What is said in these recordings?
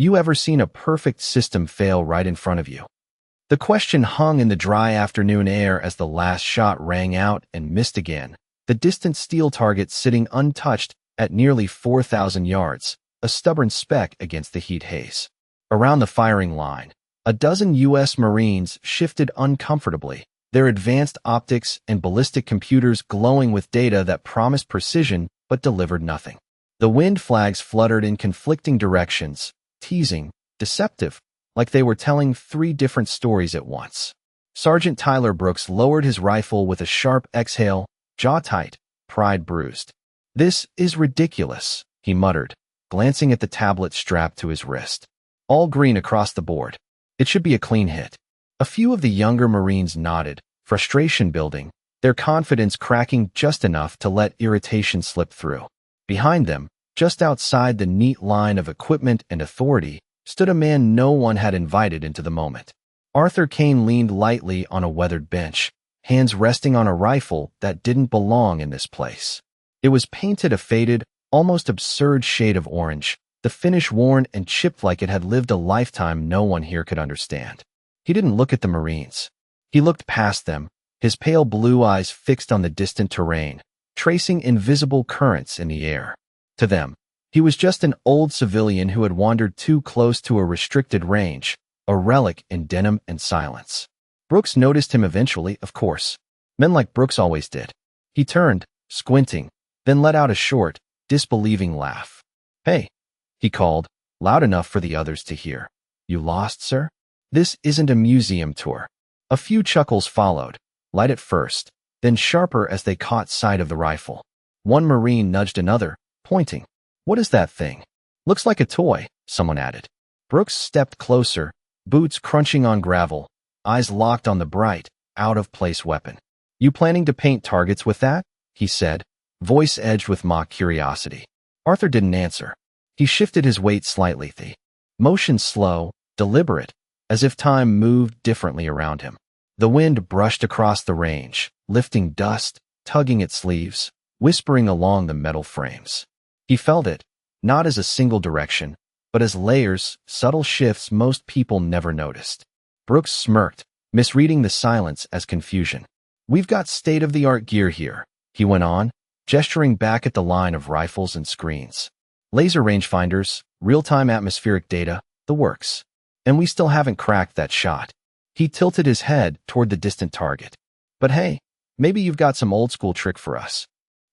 You ever seen a perfect system fail right in front of you? The question hung in the dry afternoon air as the last shot rang out and missed again, the distant steel target sitting untouched at nearly 4,000 yards, a stubborn speck against the heat haze. Around the firing line, a dozen U.S. Marines shifted uncomfortably, their advanced optics and ballistic computers glowing with data that promised precision but delivered nothing. The wind flags fluttered in conflicting directions, teasing, deceptive, like they were telling 3 different stories at once. Sergeant Tyler Brooks lowered his rifle with a sharp exhale, jaw tight, pride bruised. "This is ridiculous," he muttered, glancing at the tablet strapped to his wrist. "All green across the board. It should be a clean hit." A few of the younger Marines nodded, frustration building, their confidence cracking just enough to let irritation slip through. Behind them, just outside the neat line of equipment and authority, stood a man no one had invited into the moment. Arthur Kane leaned lightly on a weathered bench, hands resting on a rifle that didn't belong in this place. It was painted a faded, almost absurd shade of orange, the finish worn and chipped like it had lived a lifetime no one here could understand. He didn't look at the Marines. He looked past them, his pale blue eyes fixed on the distant terrain, tracing invisible currents in the air. To them, he was just an old civilian who had wandered too close to a restricted range, a relic in denim and silence. Brooks noticed him eventually, of course. Men like Brooks always did. He turned, squinting, then let out a short, disbelieving laugh. "Hey," he called, loud enough for the others to hear. "You lost, sir? This isn't a museum tour." A few chuckles followed, light at first, then sharper as they caught sight of the rifle. One Marine nudged another, pointing. "What is that thing?" "Looks like a toy," someone added. Brooks stepped closer, boots crunching on gravel, eyes locked on the bright, out-of-place weapon. "You planning to paint targets with that?" he said, voice edged with mock curiosity. Arthur didn't answer. He shifted his weight slightly, the motion slow, deliberate, as if time moved differently around him. The wind brushed across the range, lifting dust, tugging at sleeves, whispering along the metal frames. He felt it, not as a single direction, but as layers, subtle shifts most people never noticed. Brooks smirked, misreading the silence as confusion. "We've got state-of-the-art gear here," he went on, gesturing back at the line of rifles and screens. "Laser rangefinders, real-time atmospheric data, the works. And we still haven't cracked that shot." He tilted his head toward the distant target. "But hey, maybe you've got some old-school trick for us."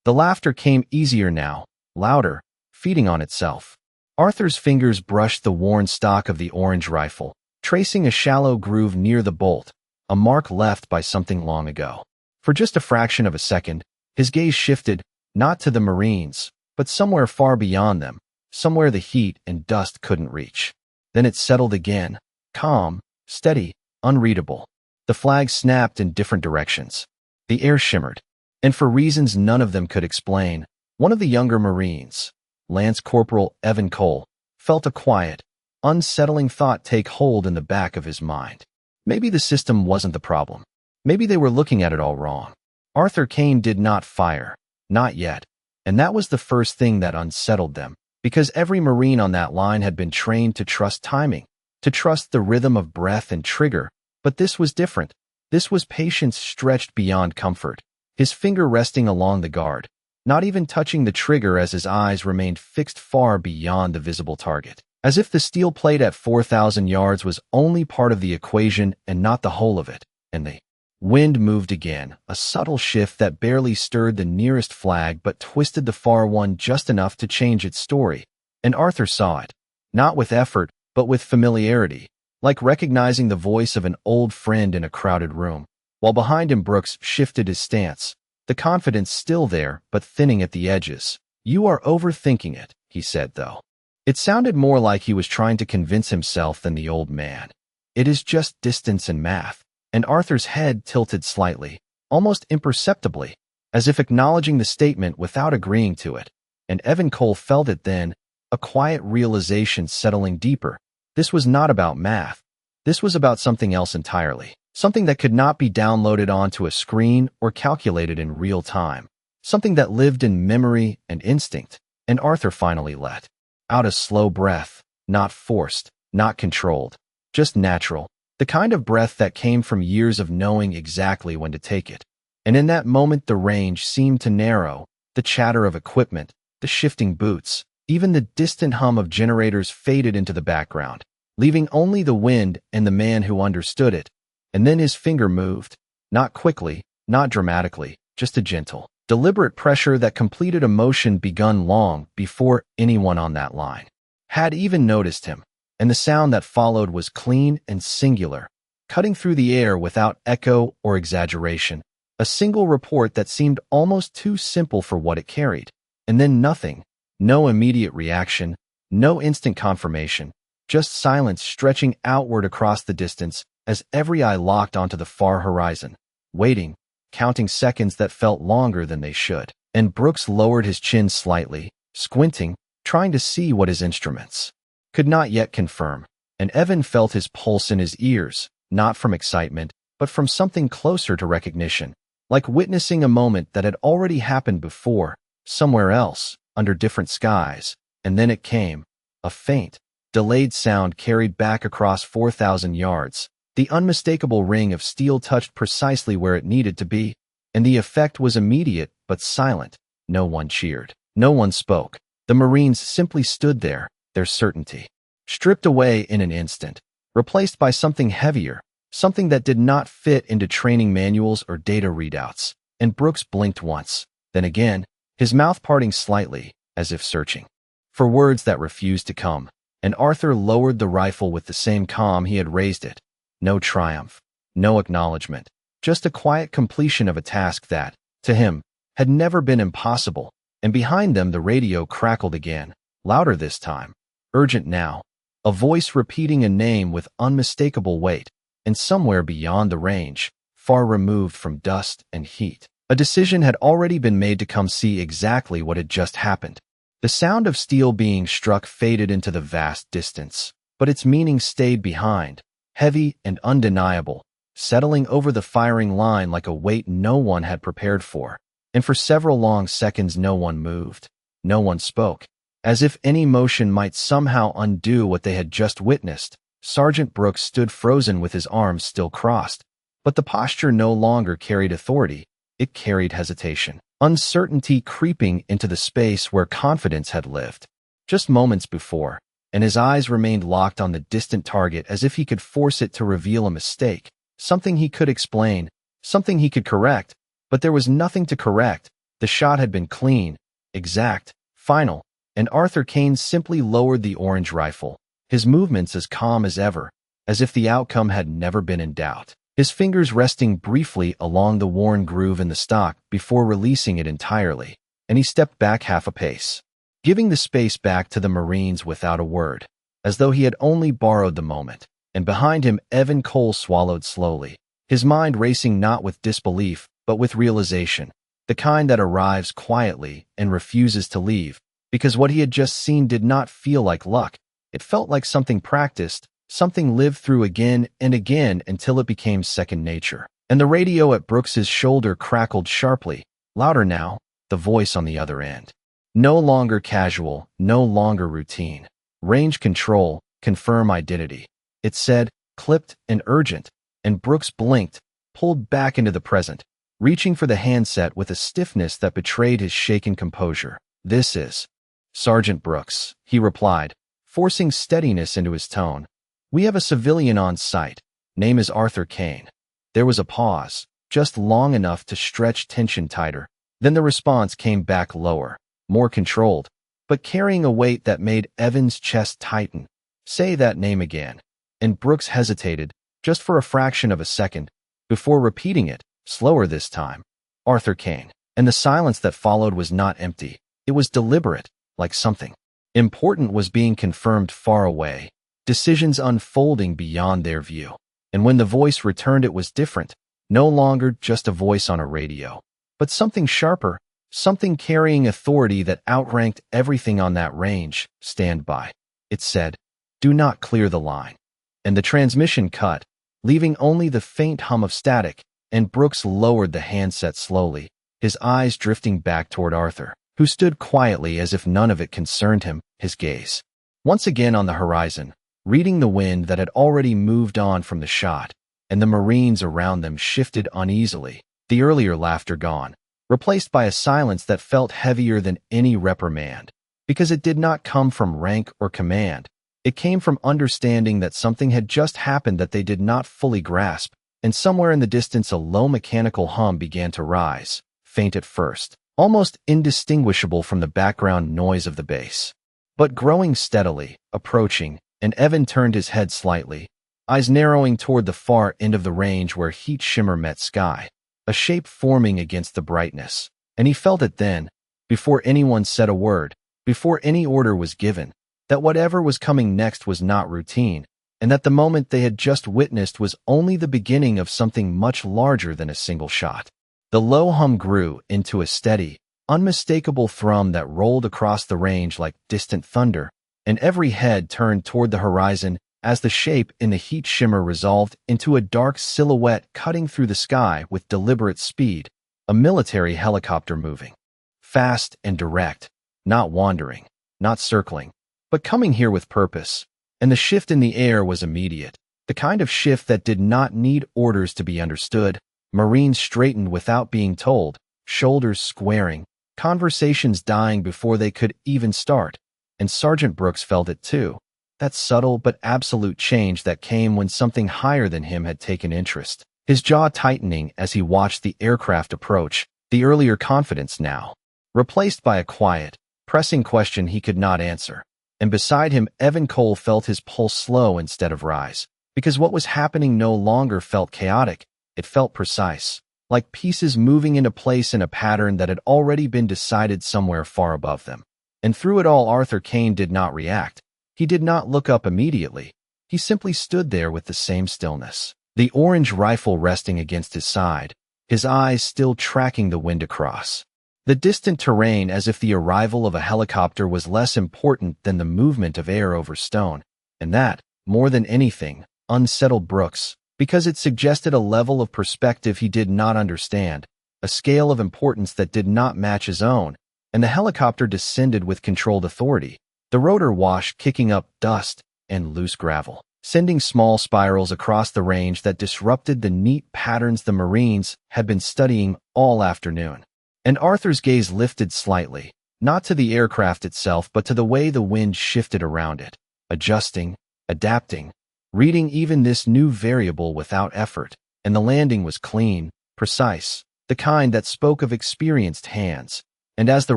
The laughter came easier now, louder, feeding on itself. Arthur's fingers brushed the worn stock of the orange rifle, tracing a shallow groove near the bolt, a mark left by something long ago. For just a fraction of a second, his gaze shifted, not to the Marines, but somewhere far beyond them, somewhere the heat and dust couldn't reach. Then it settled again, calm, steady, unreadable. The flag snapped in different directions. The air shimmered, and for reasons none of them could explain, one of the younger Marines, Lance Corporal Evan Cole, felt a quiet, unsettling thought take hold in the back of his mind. Maybe the system wasn't the problem. Maybe they were looking at it all wrong. Arthur Kane did not fire, not yet, and that was the first thing that unsettled them, because every Marine on that line had been trained to trust timing, to trust the rhythm of breath and trigger, but this was different. This was patience stretched beyond comfort, his finger resting along the guard, not even touching the trigger as his eyes remained fixed far beyond the visible target, as if the steel plate at 4,000 yards was only part of the equation and not the whole of it. And the wind moved again, a subtle shift that barely stirred the nearest flag but twisted the far one just enough to change its story. And Arthur saw it, not with effort, but with familiarity, like recognizing the voice of an old friend in a crowded room. While behind him Brooks shifted his stance, the confidence still there but thinning at the edges. "You are overthinking it," he said, though. It sounded more like he was trying to convince himself than the old man. "It is just distance and math." And Arthur's head tilted slightly, almost imperceptibly, as if acknowledging the statement without agreeing to it. And Evan Cole felt it then, a quiet realization settling deeper. This was not about math. This was about something else entirely. Something that could not be downloaded onto a screen or calculated in real time. Something that lived in memory and instinct. And Arthur finally let out a slow breath, not forced, not controlled, just natural, the kind of breath that came from years of knowing exactly when to take it. And in that moment the range seemed to narrow, the chatter of equipment, the shifting boots, even the distant hum of generators faded into the background, leaving only the wind and the man who understood it. And then his finger moved, not quickly, not dramatically, just a gentle, deliberate pressure that completed a motion begun long before anyone on that line had even noticed him. And the sound that followed was clean and singular, cutting through the air without echo or exaggeration, a single report that seemed almost too simple for what it carried. And then nothing, no immediate reaction, no instant confirmation, just silence stretching outward across the distance as every eye locked onto the far horizon, waiting, counting seconds that felt longer than they should. And Brooks lowered his chin slightly, squinting, trying to see what his instruments could not yet confirm. And Evan felt his pulse in his ears, not from excitement, but from something closer to recognition, like witnessing a moment that had already happened before, somewhere else, under different skies. And then it came, a faint, delayed sound carried back across 4,000 yards. The unmistakable ring of steel touched precisely where it needed to be, and the effect was immediate but silent. No one cheered. No one spoke. The Marines simply stood there, their certainty stripped away in an instant, replaced by something heavier, something that did not fit into training manuals or data readouts. And Brooks blinked once, then again, his mouth parting slightly, as if searching for words that refused to come. And Arthur lowered the rifle with the same calm he had raised it. No triumph, no acknowledgement, just a quiet completion of a task that, to him, had never been impossible. And behind them the radio crackled again, louder this time, urgent now, a voice repeating a name with unmistakable weight. And somewhere beyond the range, far removed from dust and heat, a decision had already been made to come see exactly what had just happened. The sound of steel being struck faded into the vast distance, but its meaning stayed behind, heavy and undeniable, settling over the firing line like a weight no one had prepared for. And for several long seconds no one moved, no one spoke, as if any motion might somehow undo what they had just witnessed. Sergeant Brooks stood frozen with his arms still crossed, but the posture no longer carried authority, it carried hesitation, uncertainty creeping into the space where confidence had lived just moments before. And his eyes remained locked on the distant target as if he could force it to reveal a mistake, something he could explain, something he could correct. But there was nothing to correct. The shot had been clean, exact, final, and Arthur Kane simply lowered the orange rifle, his movements as calm as ever, as if the outcome had never been in doubt, his fingers resting briefly along the worn groove in the stock before releasing it entirely. And he stepped back half a pace, giving the space back to the Marines without a word, as though he had only borrowed the moment. And behind him Evan Cole swallowed slowly, his mind racing not with disbelief, but with realization, the kind that arrives quietly and refuses to leave, because what he had just seen did not feel like luck. It felt like something practiced, something lived through again and again until it became second nature. And the radio at Brooks's shoulder crackled sharply, louder now, the voice on the other end. No longer casual, no longer routine. Range control, confirm identity. It said, clipped and urgent, and Brooks blinked, pulled back into the present, reaching for the handset with a stiffness that betrayed his shaken composure. "This is Sergeant Brooks," he replied, forcing steadiness into his tone. "We have a civilian on site. Name is Arthur Kane." There was a pause, just long enough to stretch tension tighter. Then the response came back lower, more controlled, but carrying a weight that made Evan's chest tighten. "Say that name again." And Brooks hesitated, just for a fraction of a second, before repeating it, slower this time. "Arthur Kane." And the silence that followed was not empty. It was deliberate, like something important was being confirmed far away, decisions unfolding beyond their view. And when the voice returned it was different, no longer just a voice on a radio, but something sharper, something carrying authority that outranked everything on that range. "Stand by." It said, "Do not clear the line." And the transmission cut, leaving only the faint hum of static, and Brooks lowered the handset slowly, his eyes drifting back toward Arthur, who stood quietly as if none of it concerned him, his gaze once again on the horizon, reading the wind that had already moved on from the shot, and the Marines around them shifted uneasily, the earlier laughter gone, replaced by a silence that felt heavier than any reprimand, because it did not come from rank or command. It came from understanding that something had just happened that they did not fully grasp, and somewhere in the distance a low mechanical hum began to rise, faint at first, almost indistinguishable from the background noise of the bass. But growing steadily, approaching, and Evan turned his head slightly, eyes narrowing toward the far end of the range where heat shimmer met sky, a shape forming against the brightness. And he felt it then, before anyone said a word, before any order was given, that whatever was coming next was not routine, and that the moment they had just witnessed was only the beginning of something much larger than a single shot. The low hum grew into a steady, unmistakable thrum that rolled across the range like distant thunder, and every head turned toward the horizon as the shape in the heat shimmer resolved into a dark silhouette cutting through the sky with deliberate speed, a military helicopter moving. Fast and direct, not wandering, not circling, but coming here with purpose. And the shift in the air was immediate, the kind of shift that did not need orders to be understood. Marines straightened without being told, shoulders squaring, conversations dying before they could even start. And Sergeant Brooks felt it too, that subtle but absolute change that came when something higher than him had taken interest. His jaw tightening as he watched the aircraft approach, the earlier confidence now replaced by a quiet, pressing question he could not answer. And beside him, Evan Cole felt his pulse slow instead of rise, because what was happening no longer felt chaotic. It felt precise, like pieces moving into place in a pattern that had already been decided somewhere far above them. And through it all, Arthur Kane did not react. He did not look up immediately. He simply stood there with the same stillness, the orange rifle resting against his side, his eyes still tracking the wind across the distant terrain, as if the arrival of a helicopter was less important than the movement of air over stone. And that, more than anything, unsettled Brooks, because it suggested a level of perspective he did not understand, a scale of importance that did not match his own. And the helicopter descended with controlled authority, the rotor wash kicking up dust and loose gravel, sending small spirals across the range that disrupted the neat patterns the Marines had been studying all afternoon. And Arthur's gaze lifted slightly, not to the aircraft itself but to the way the wind shifted around it, adjusting, adapting, reading even this new variable without effort. And the landing was clean, precise, the kind that spoke of experienced hands. And as the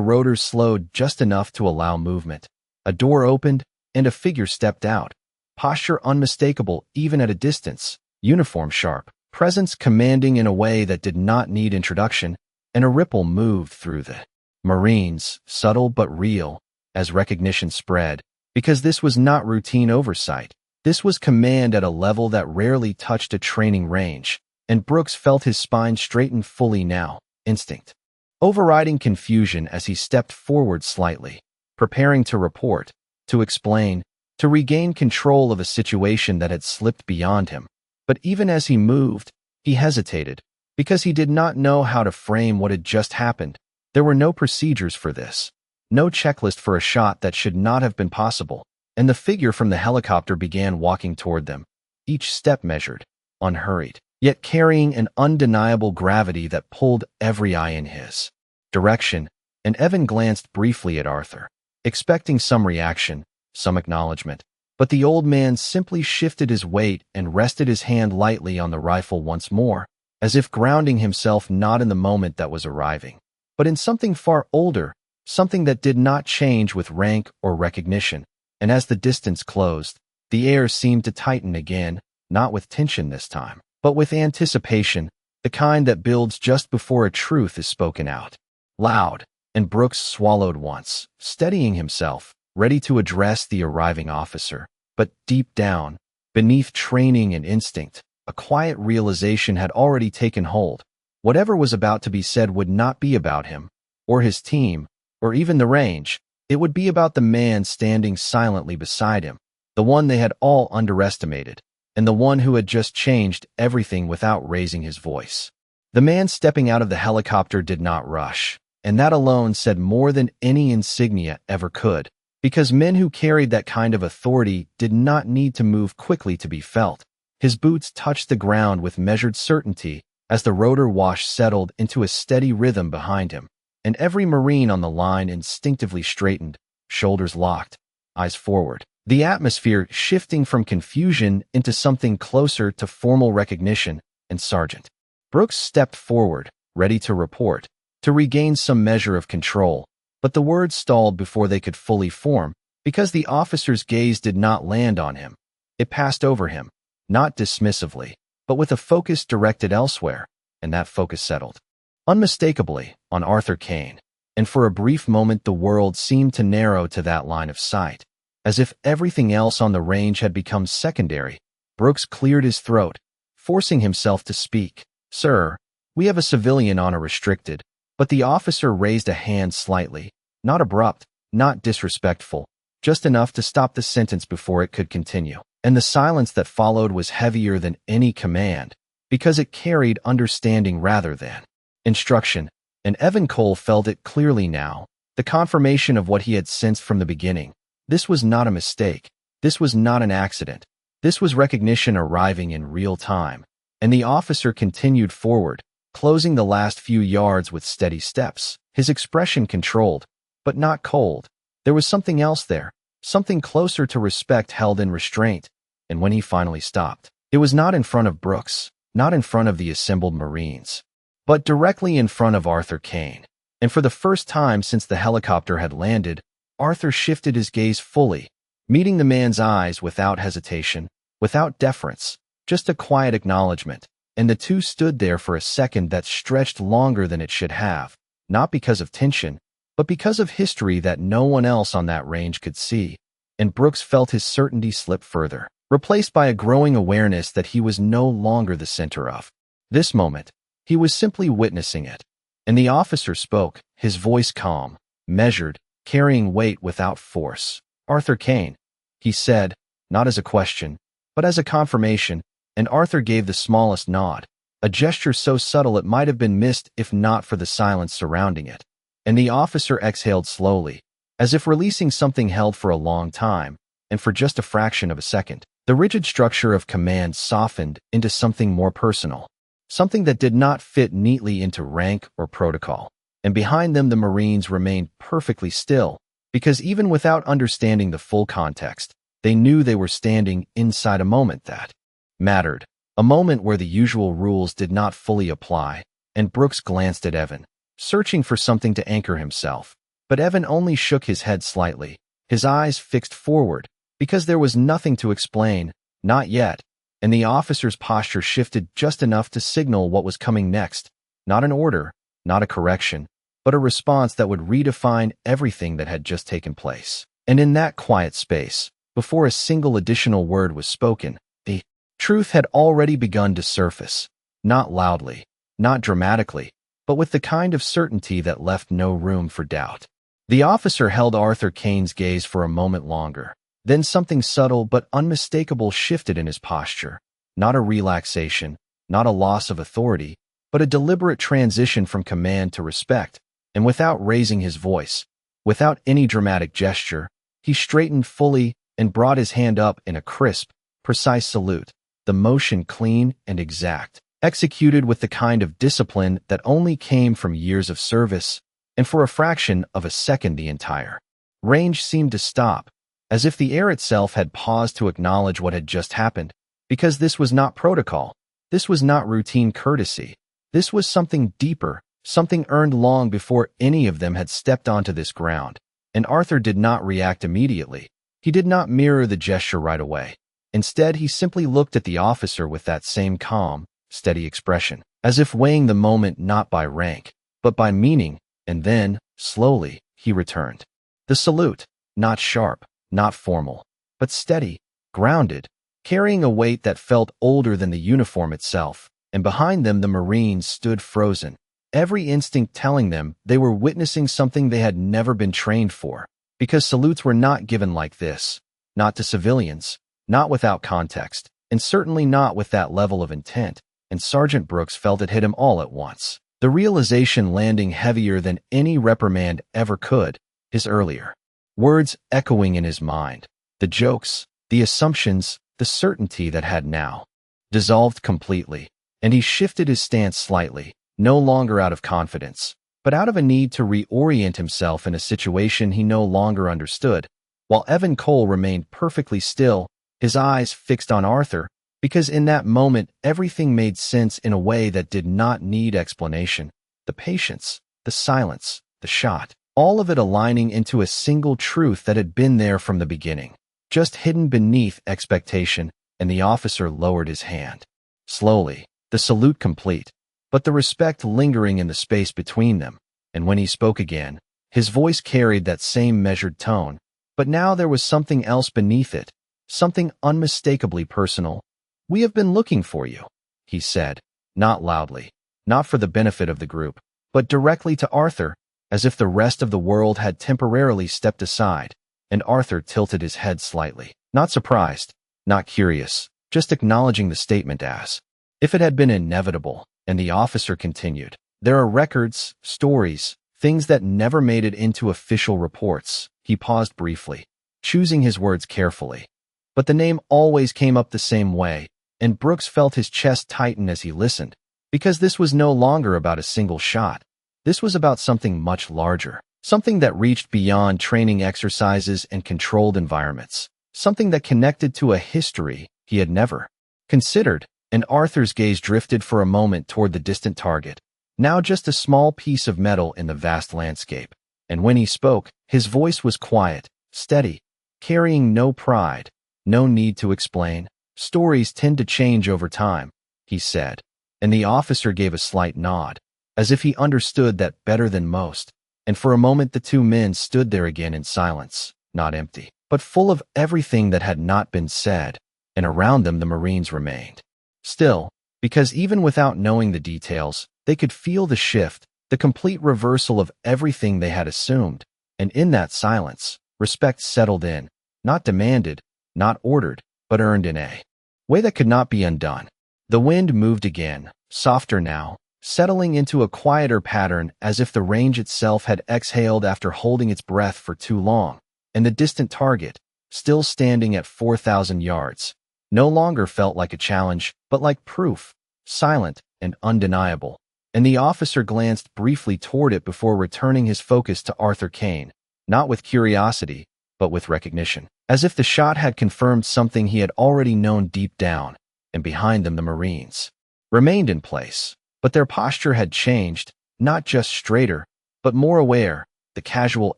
rotors slowed just enough to allow movement, a door opened and a figure stepped out, posture unmistakable even at a distance, uniform sharp, presence commanding in a way that did not need introduction. And a ripple moved through the Marines, subtle but real, as recognition spread, because this was not routine oversight. This was command at a level that rarely touched a training range, and Brooks felt his spine straighten fully now, instinct overriding confusion as he stepped forward slightly, preparing to report, to explain, to regain control of a situation that had slipped beyond him. But even as he moved, he hesitated, because he did not know how to frame what had just happened. There were no procedures for this, no checklist for a shot that should not have been possible, and the figure from the helicopter began walking toward them, each step measured, unhurried, yet carrying an undeniable gravity that pulled every eye in his direction. And Evan glanced briefly at Arthur, expecting some reaction, some acknowledgement, but the old man simply shifted his weight and rested his hand lightly on the rifle once more, as if grounding himself not in the moment that was arriving, but in something far older, something that did not change with rank or recognition. And as the distance closed, the air seemed to tighten again, not with tension this time, but with anticipation, the kind that builds just before a truth is spoken out loud. And Brooks swallowed once, steadying himself, ready to address the arriving officer. But deep down, beneath training and instinct, a quiet realization had already taken hold. Whatever was about to be said would not be about him, or his team, or even the range. It would be about the man standing silently beside him, the one they had all underestimated, and the one who had just changed everything without raising his voice. The man stepping out of the helicopter did not rush, and that alone said more than any insignia ever could. because men who carried that kind of authority did not need to move quickly to be felt. His boots touched the ground with measured certainty as the rotor wash settled into a steady rhythm behind him, and every Marine on the line instinctively straightened, shoulders locked, eyes forward. The atmosphere shifting from confusion into something closer to formal recognition, and Sergeant Brooks stepped forward, ready to report, to regain some measure of control, but the words stalled before they could fully form, because the officer's gaze did not land on him. It passed over him, not dismissively, but with a focus directed elsewhere, and that focus settled unmistakably on Arthur Kane, and for a brief moment the world seemed to narrow to that line of sight. As if everything else on the range had become secondary, Brooks cleared his throat, forcing himself to speak. "Sir, we have a civilian on a restricted," but the officer raised a hand slightly, not abrupt, not disrespectful, just enough to stop the sentence before it could continue. And the silence that followed was heavier than any command, because it carried understanding rather than instruction, and Evan Cole felt it clearly now, the confirmation of what he had sensed from the beginning. This was not a mistake. This was not an accident. This was recognition arriving in real time. And the officer continued forward, closing the last few yards with steady steps, his expression controlled, but not cold. There was something else there, something closer to respect held in restraint. And when he finally stopped, it was not in front of Brooks, not in front of the assembled Marines, but directly in front of Arthur Kane. And for the first time since the helicopter had landed, Arthur shifted his gaze fully, meeting the man's eyes without hesitation, without deference, just a quiet acknowledgement, and the two stood there for a second that stretched longer than it should have, not because of tension, but because of history that no one else on that range could see. And Brooks felt his certainty slip further, replaced by a growing awareness that he was no longer the center of this moment. He was simply witnessing it. And the officer spoke, his voice calm, measured, carrying weight without force. "Arthur Kane," he said, not as a question, but as a confirmation, and Arthur gave the smallest nod, a gesture so subtle it might have been missed if not for the silence surrounding it. And the officer exhaled slowly, as if releasing something held for a long time, and for just a fraction of a second, the rigid structure of command softened into something more personal, something that did not fit neatly into rank or protocol. And behind them the Marines remained perfectly still, because even without understanding the full context, they knew they were standing inside a moment that mattered, a moment where the usual rules did not fully apply. And Brooks glanced at Evan, searching for something to anchor himself, but Evan only shook his head slightly, his eyes fixed forward, because there was nothing to explain, not yet, and the officer's posture shifted just enough to signal what was coming next, not an order, not a correction, but a response that would redefine everything that had just taken place. And in that quiet space, before a single additional word was spoken, the truth had already begun to surface, not loudly, not dramatically, but with the kind of certainty that left no room for doubt. The officer held Arthur Kane's gaze for a moment longer. Then something subtle but unmistakable shifted in his posture, not a relaxation, not a loss of authority, but a deliberate transition from command to respect. And without raising his voice, without any dramatic gesture, he straightened fully and brought his hand up in a crisp, precise salute, the motion clean and exact, executed with the kind of discipline that only came from years of service. And for a fraction of a second the entire range seemed to stop, as if the air itself had paused to acknowledge what had just happened, because this was not protocol, this was not routine courtesy, this was something deeper, something earned long before any of them had stepped onto this ground. And Arthur did not react immediately. He did not mirror the gesture right away. Instead, he simply looked at the officer with that same calm, steady expression, as if weighing the moment not by rank, but by meaning, and then, slowly, he returned. The salute, not sharp, not formal, but steady, grounded, carrying a weight that felt older than the uniform itself, and behind them the Marines stood frozen, every instinct telling them they were witnessing something they had never been trained for, because salutes were not given like this, not to civilians, not without context, and certainly not with that level of intent. And Sergeant Brooks felt it hit him all at once, the realization landing heavier than any reprimand ever could, his earlier words echoing in his mind, the jokes, the assumptions, the certainty that had now dissolved completely, and he shifted his stance slightly, no longer out of confidence, but out of a need to reorient himself in a situation he no longer understood, while Evan Cole remained perfectly still, his eyes fixed on Arthur, because in that moment everything made sense in a way that did not need explanation. The patience, the silence, the shot, all of it aligning into a single truth that had been there from the beginning, just hidden beneath expectation, and the officer lowered his hand. Slowly, the salute complete, but the respect lingering in the space between them, and when he spoke again, his voice carried that same measured tone, but now there was something else beneath it, something unmistakably personal. "We have been looking for you," he said, not loudly, not for the benefit of the group, but directly to Arthur, as if the rest of the world had temporarily stepped aside, and Arthur tilted his head slightly, not surprised, not curious, just acknowledging the statement as if it had been inevitable, and the officer continued. "There are records, stories, things that never made it into official reports." He paused briefly, choosing his words carefully. But the name always came up the same way, and Brooks felt his chest tighten as he listened, because this was no longer about a single shot. This was about something much larger, something that reached beyond training exercises and controlled environments, something that connected to a history he had never considered, and Arthur's gaze drifted for a moment toward the distant target, now just a small piece of metal in the vast landscape. And when he spoke, his voice was quiet, steady, carrying no pride, no need to explain. "Stories tend to change over time," he said, and the officer gave a slight nod, as if he understood that better than most, and for a moment the two men stood there again in silence, not empty, but full of everything that had not been said, and around them the Marines remained still, because even without knowing the details, they could feel the shift, the complete reversal of everything they had assumed, and in that silence, respect settled in, not demanded, not ordered, but earned in a way that could not be undone. The wind moved again, softer now, settling into a quieter pattern as if the range itself had exhaled after holding its breath for too long, and the distant target, still standing at 4,000 yards, no longer felt like a challenge, but like proof, silent and undeniable, and the officer glanced briefly toward it before returning his focus to Arthur Kane, not with curiosity, but with recognition, as if the shot had confirmed something he had already known deep down, and behind them the Marines remained in place, but their posture had changed, not just straighter, but more aware, the casual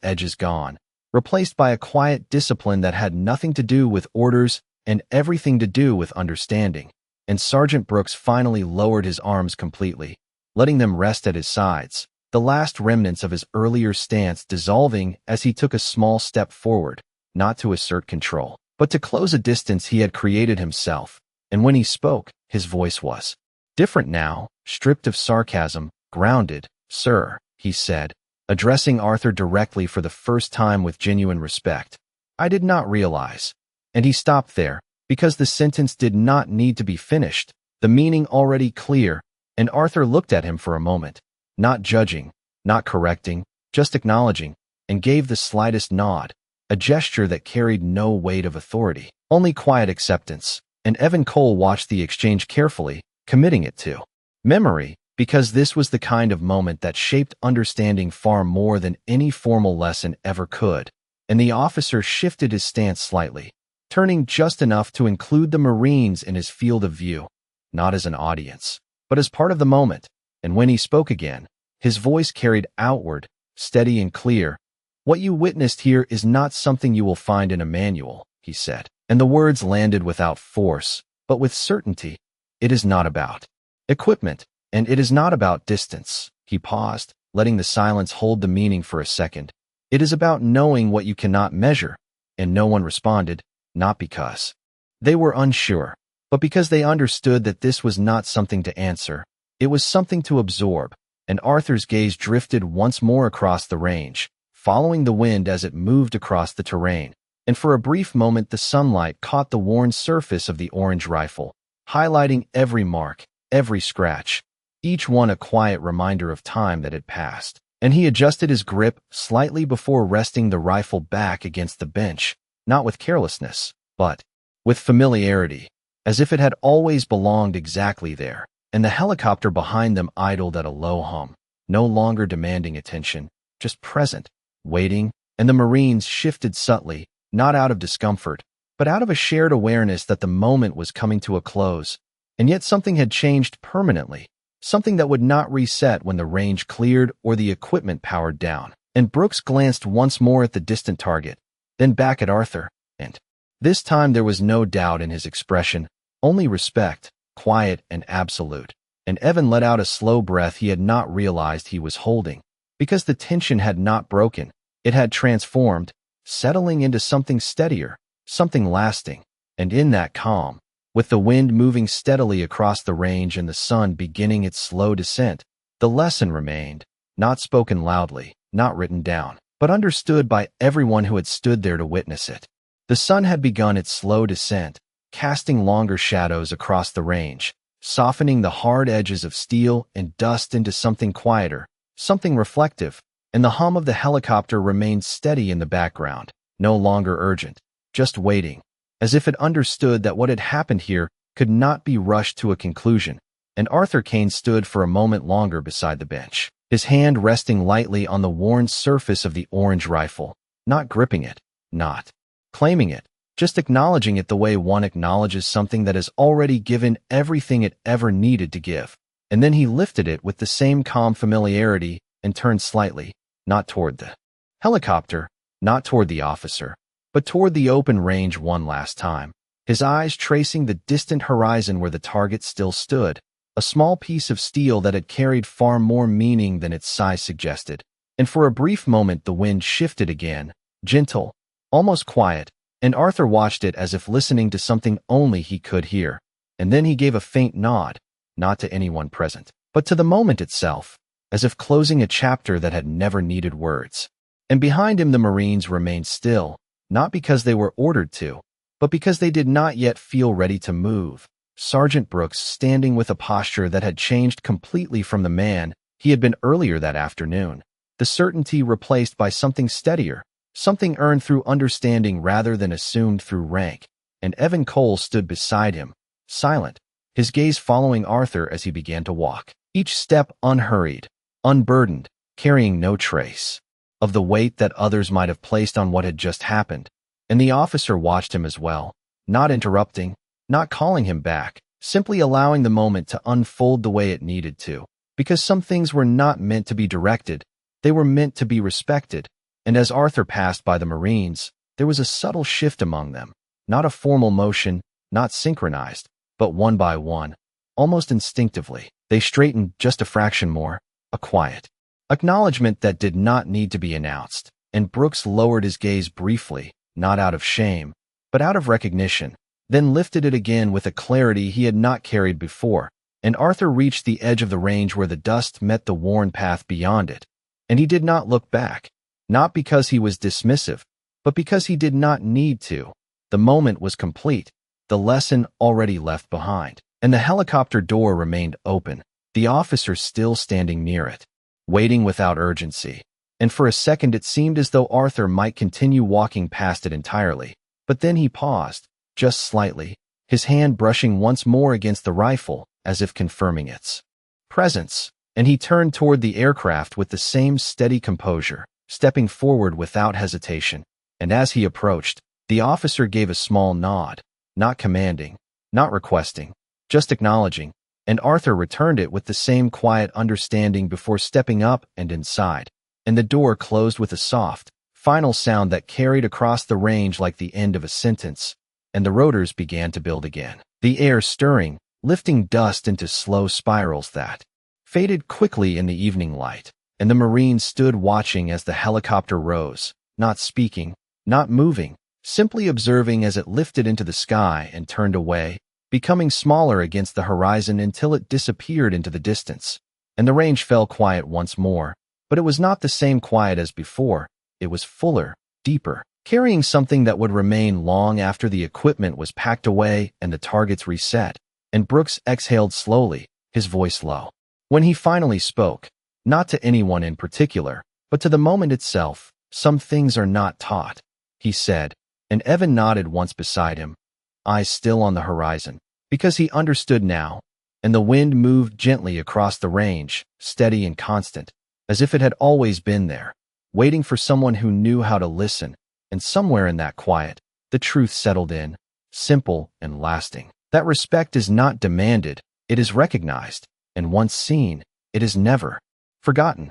edges gone, replaced by a quiet discipline that had nothing to do with orders and everything to do with understanding, and Sergeant Brooks finally lowered his arms completely, letting them rest at his sides, the last remnants of his earlier stance dissolving as he took a small step forward, not to assert control, but to close a distance he had created himself, and when he spoke, his voice was different now, stripped of sarcasm, grounded. "Sir," he said, addressing Arthur directly for the first time with genuine respect, "I did not realize," and he stopped there, because the sentence did not need to be finished, the meaning already clear, and Arthur looked at him for a moment, not judging, not correcting, just acknowledging, and gave the slightest nod, a gesture that carried no weight of authority, only quiet acceptance, and Evan Cole watched the exchange carefully, committing it to memory, because this was the kind of moment that shaped understanding far more than any formal lesson ever could, and the officer shifted his stance slightly, turning just enough to include the Marines in his field of view, not as an audience, but as part of the moment, and when he spoke again, his voice carried outward, steady and clear. "What you witnessed here is not something you will find in a manual," he said, and the words landed without force, but with certainty. "It is not about equipment, and it is not about distance." He paused, letting the silence hold the meaning for a second. "It is about knowing what you cannot measure," and no one responded, not because they were unsure, but because they understood that this was not something to answer. It was something to absorb, and Arthur's gaze drifted once more across the range, following the wind as it moved across the terrain, and for a brief moment the sunlight caught the worn surface of the orange rifle, highlighting every mark, every scratch, each one a quiet reminder of time that had passed. and he adjusted his grip slightly before resting the rifle back against the bench, not with carelessness, but with familiarity, as if it had always belonged exactly there. And the helicopter behind them idled at a low hum, no longer demanding attention, just present, waiting, and the Marines shifted subtly, not out of discomfort, but out of a shared awareness that the moment was coming to a close. And yet something had changed permanently, something that would not reset when the range cleared or the equipment powered down. And Brooks glanced once more at the distant target, then back at Arthur, and this time there was no doubt in his expression, only respect, quiet and absolute. And Evan let out a slow breath he had not realized he was holding, because the tension had not broken, it had transformed, settling into something steadier, something lasting. And in that calm, with the wind moving steadily across the range and the sun beginning its slow descent, the lesson remained, not spoken loudly, not written down, but understood by everyone who had stood there to witness it. The sun had begun its slow descent, casting longer shadows across the range, softening the hard edges of steel and dust into something quieter, something reflective, and the hum of the helicopter remained steady in the background, no longer urgent, just waiting, as if it understood that what had happened here could not be rushed to a conclusion. And Arthur Kane stood for a moment longer beside the bench, his hand resting lightly on the worn surface of the orange rifle, not gripping it, not claiming it, just acknowledging it the way one acknowledges something that has already given everything it ever needed to give. And then he lifted it with the same calm familiarity and turned slightly, not toward the helicopter, not toward the officer, but toward the open range one last time, his eyes tracing the distant horizon where the target still stood, a small piece of steel that had carried far more meaning than its size suggested. And for a brief moment the wind shifted again, gentle, almost quiet, and Arthur watched it as if listening to something only he could hear. And then he gave a faint nod, not to anyone present, but to the moment itself, as if closing a chapter that had never needed words. And behind him the Marines remained still, not because they were ordered to, but because they did not yet feel ready to move. Sergeant Brooks standing with a posture that had changed completely from the man he had been earlier that afternoon, the certainty replaced by something steadier, something earned through understanding rather than assumed through rank. And Evan Cole stood beside him, silent, his gaze following Arthur as he began to walk, each step unhurried, unburdened, carrying no trace of the weight that others might have placed on what had just happened. And the officer watched him as well, not interrupting, not calling him back, simply allowing the moment to unfold the way it needed to, because some things were not meant to be directed, they were meant to be respected. And as Arthur passed by the Marines, there was a subtle shift among them, not a formal motion, not synchronized, but one by one, almost instinctively, they straightened just a fraction more, a quiet acknowledgement that did not need to be announced. And Brooks lowered his gaze briefly, not out of shame, but out of recognition, then lifted it again with a clarity he had not carried before. And Arthur reached the edge of the range where the dust met the worn path beyond it, and he did not look back. Not because he was dismissive, but because he did not need to. The moment was complete, the lesson already left behind, and the helicopter door remained open, the officer still standing near it, waiting without urgency. And for a second it seemed as though Arthur might continue walking past it entirely, but then he paused, just slightly, his hand brushing once more against the rifle, as if confirming its presence, and he turned toward the aircraft with the same steady composure, stepping forward without hesitation. And as he approached, the officer gave a small nod, not commanding, not requesting, just acknowledging, and Arthur returned it with the same quiet understanding before stepping up and inside. And the door closed with a soft, final sound that carried across the range like the end of a sentence, and the rotors began to build again, the air stirring, lifting dust into slow spirals that faded quickly in the evening light. And the Marines stood watching as the helicopter rose, not speaking, not moving, simply observing as it lifted into the sky and turned away, becoming smaller against the horizon until it disappeared into the distance. And the range fell quiet once more, but it was not the same quiet as before. It was fuller, deeper, carrying something that would remain long after the equipment was packed away and the targets reset. And Brooks exhaled slowly, his voice low. When he finally spoke, Not to anyone in particular, but to the moment itself. Some things are not taught, he said, and Evan nodded once beside him, eyes still on the horizon, because he understood now, and the wind moved gently across the range, steady and constant, as if it had always been there, waiting for someone who knew how to listen, and somewhere in that quiet, the truth settled in, simple and lasting. That respect is not demanded, it is recognized, and once seen, it is never forgotten.